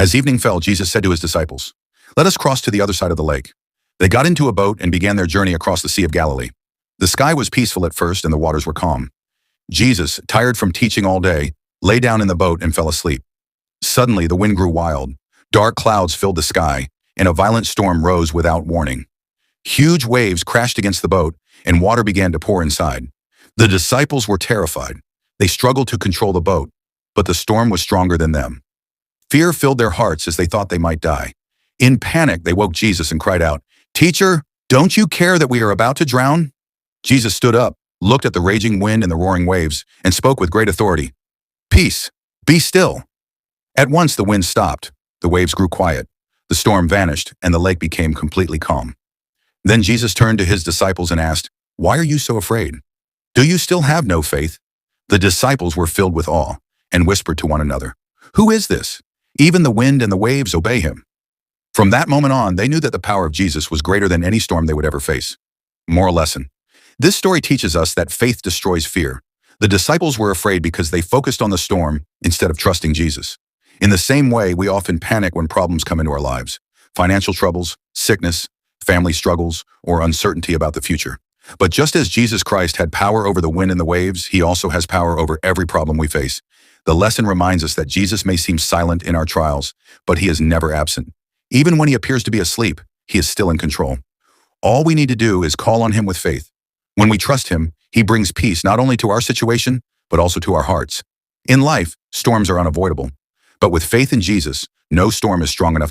As evening fell, Jesus said to his disciples, "Let us cross to the other side of the lake." They got into a boat and began their journey across the Sea of Galilee. The sky was peaceful at first and the waters were calm. Jesus, tired from teaching all day, lay down in the boat and fell asleep. Suddenly, the wind grew wild. Dark clouds filled the sky, and a violent storm rose without warning. Huge waves crashed against the boat, and water began to pour inside. The disciples were terrified. They struggled to control the boat, but the storm was stronger than them. Fear filled their hearts as they thought they might die. In panic, they woke Jesus and cried out, "Teacher, don't you care that we are about to drown?" Jesus stood up, looked at the raging wind and the roaring waves, and spoke with great authority, "Peace, be still." At once the wind stopped, the waves grew quiet, the storm vanished, and the lake became completely calm. Then Jesus turned to his disciples and asked, "Why are you so afraid? Do you still have no faith?" The disciples were filled with awe and whispered to one another, "Who is this? Even the wind and the waves obey him." From that moment on, they knew that the power of Jesus was greater than any storm they would ever face. Moral lesson. This story teaches us that faith destroys fear. The disciples were afraid because they focused on the storm instead of trusting Jesus. In the same way, we often panic when problems come into our lives. Financial troubles, sickness, family struggles, or uncertainty about the future. But just as Jesus Christ had power over the wind and the waves, he also has power over every problem we face. The lesson reminds us that Jesus may seem silent in our trials, but he is never absent. Even when he appears to be asleep, he is still in control. All we need to do is call on him with faith. When we trust him, he brings peace not only to our situation, but also to our hearts. In life, storms are unavoidable. But with faith in Jesus, no storm is strong enough to